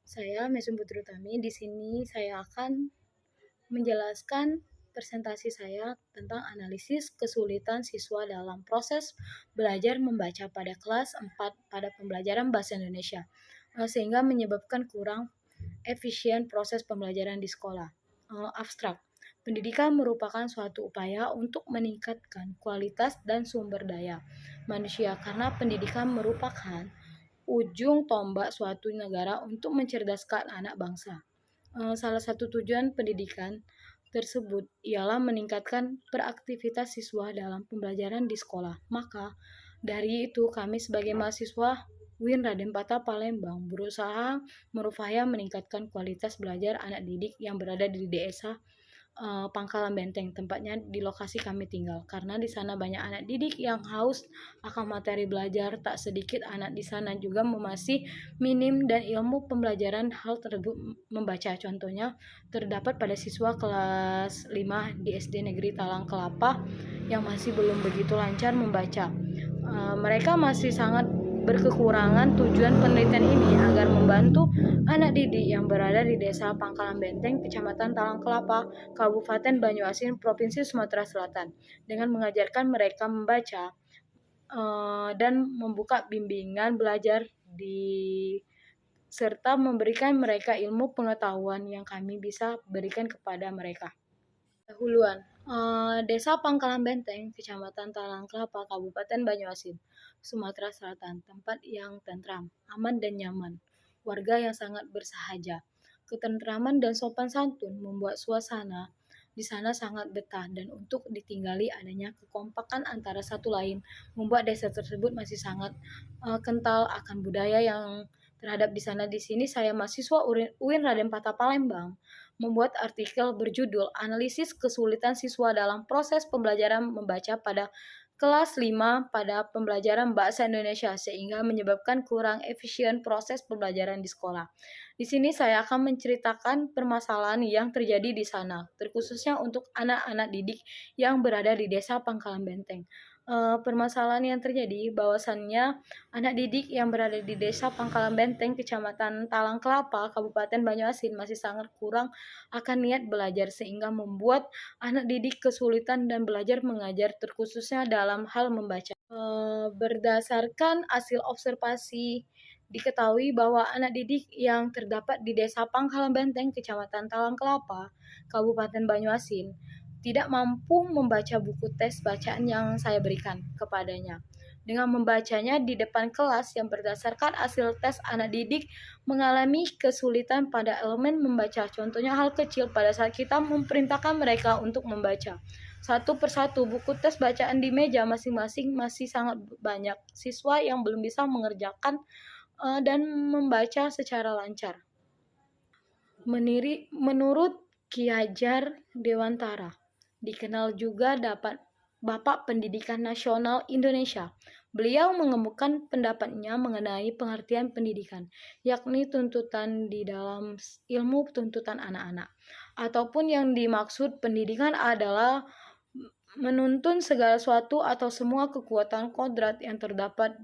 Saya Mesum Putri Utami. Di sini saya akan menjelaskan presentasi saya tentang analisis kesulitan siswa dalam proses belajar membaca pada kelas 4 pada pembelajaran bahasa Indonesia, sehingga menyebabkan kurang efisien proses pembelajaran di sekolah. Abstrak. Pendidikan merupakan suatu upaya untuk meningkatkan kualitas dan sumber daya manusia karena pendidikan merupakan ujung tombak suatu negara untuk mencerdaskan anak bangsa. Salah satu tujuan pendidikan tersebut ialah meningkatkan beraktivitas siswa dalam pembelajaran di sekolah. Maka dari itu kami sebagai mahasiswa UIN Raden Patah Palembang berusaha merupaya meningkatkan kualitas belajar anak didik yang berada di desa Pangkalan Benteng, tempatnya di lokasi kami tinggal. Karena di sana banyak anak didik yang haus akan materi belajar, tak sedikit anak di sana juga masih minim dan ilmu pembelajaran hal tersebut membaca. Contohnya terdapat pada siswa kelas 5 di SD Negeri Talang Kelapa yang masih belum begitu lancar membaca. Mereka masih sangat berkekurangan. Tujuan penelitian ini agar membantu anak didik yang berada di desa Pangkalan Benteng, Kecamatan Talang Kelapa, Kabupaten Banyuasin, Provinsi Sumatera Selatan, dengan mengajarkan mereka membaca dan membuka bimbingan belajar serta memberikan mereka ilmu pengetahuan yang kami bisa berikan kepada mereka. Dahuluan, Desa Pangkalan Benteng, Kecamatan Talang Kelapa, Kabupaten Banyuasin, Sumatera Selatan, tempat yang tentram, aman dan nyaman, warga yang sangat bersahaja. Ketentraman dan sopan santun membuat suasana di sana sangat betah, dan untuk ditinggali adanya kekompakan antara satu lain membuat desa tersebut masih sangat kental akan budaya yang terhadap di sana. Di sini saya mahasiswa UIN Raden Patah Palembang membuat artikel berjudul Analisis Kesulitan Siswa dalam Proses Pembelajaran Membaca pada kelas 5 pada pembelajaran bahasa Indonesia sehingga menyebabkan kurang efisien proses pembelajaran di sekolah. Di sini saya akan menceritakan permasalahan yang terjadi di sana, terkhususnya untuk anak-anak didik yang berada di Desa Pangkalan Benteng. Permasalahan yang terjadi bahwasannya anak didik yang berada di Desa Pangkalan Benteng, Kecamatan Talang Kelapa, Kabupaten Banyuasin masih sangat kurang akan niat belajar sehingga membuat anak didik kesulitan dan belajar mengajar terkhususnya dalam hal membaca. Berdasarkan hasil observasi diketahui bahwa anak didik yang terdapat di Desa Pangkalan Benteng, Kecamatan Talang Kelapa, Kabupaten Banyuasin tidak mampu membaca buku tes bacaan yang saya berikan kepadanya. Dengan membacanya di depan kelas yang berdasarkan hasil tes, anak didik mengalami kesulitan pada elemen membaca. Contohnya hal kecil pada saat kita memerintahkan mereka untuk membaca. Satu persatu buku tes bacaan di meja masing-masing masih sangat banyak siswa yang belum bisa mengerjakan dan membaca secara lancar. Menurut Ki Hajar Dewantara, dikenal juga dapat Bapak Pendidikan Nasional Indonesia. Beliau mengemukakan pendapatnya mengenai pengertian pendidikan, yakni tuntutan di dalam ilmu tuntutan anak-anak. Ataupun yang dimaksud pendidikan adalah menuntun segala sesuatu atau semua kekuatan kodrat yang terdapat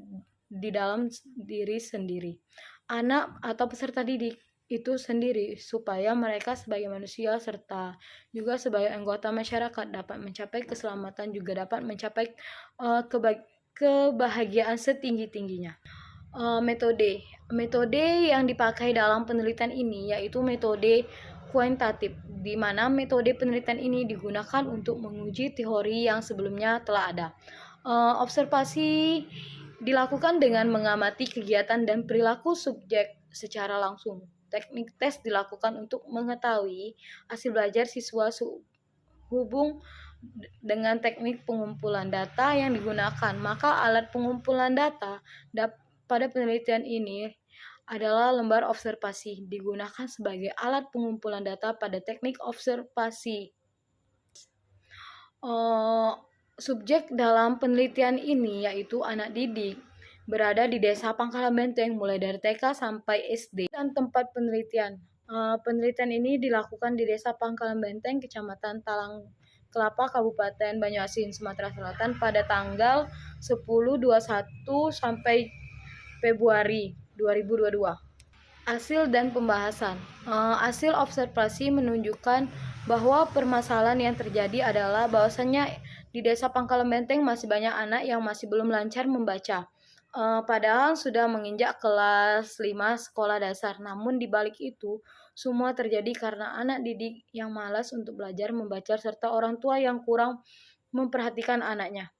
di dalam diri sendiri. Anak atau peserta didik itu sendiri supaya mereka sebagai manusia serta juga sebagai anggota masyarakat dapat mencapai keselamatan, juga dapat mencapai kebahagiaan setinggi-tingginya. Metode yang dipakai dalam penelitian ini yaitu metode kuantitatif, di mana metode penelitian ini digunakan untuk menguji teori yang sebelumnya telah ada. Observasi dilakukan dengan mengamati kegiatan dan perilaku subjek secara langsung. Teknik tes dilakukan untuk mengetahui hasil belajar siswa hubung dengan teknik pengumpulan data yang digunakan. Maka alat pengumpulan data pada penelitian ini adalah lembar observasi, digunakan sebagai alat pengumpulan data pada teknik observasi. Subjek dalam penelitian ini yaitu anak didik berada di Desa Pangkalan Benteng mulai dari TK sampai SD. Dan tempat penelitian penelitian ini dilakukan di Desa Pangkalan Benteng, Kecamatan Talang Kelapa, Kabupaten Banyuasin, Sumatera Selatan pada tanggal 10/21 sampai Februari 2022. Hasil dan pembahasan. Hasil observasi menunjukkan bahwa permasalahan yang terjadi adalah bahwasannya di Desa Pangkalan Benteng masih banyak anak yang masih belum lancar membaca. Padahal sudah menginjak kelas 5 sekolah dasar. Namun di balik itu, semua terjadi karena anak didik yang malas untuk belajar membaca serta orang tua yang kurang memperhatikan anaknya.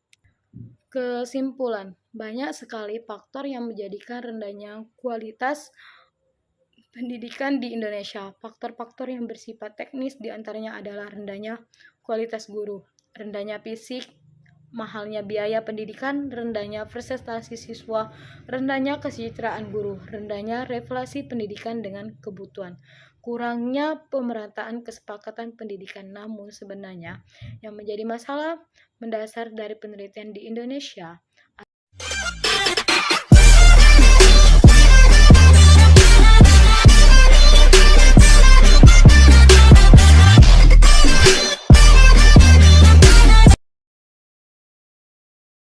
Kesimpulan, banyak sekali faktor yang menjadikan rendahnya kualitas pendidikan di Indonesia. Faktor-faktor yang bersifat teknis diantaranya adalah rendahnya kualitas guru, rendahnya fisik, mahalnya biaya pendidikan, rendahnya prestasi siswa, rendahnya kesejahteraan guru, rendahnya relasi pendidikan dengan kebutuhan, kurangnya pemerataan kesepakatan pendidikan. Namun sebenarnya yang menjadi masalah mendasar dari penelitian di Indonesia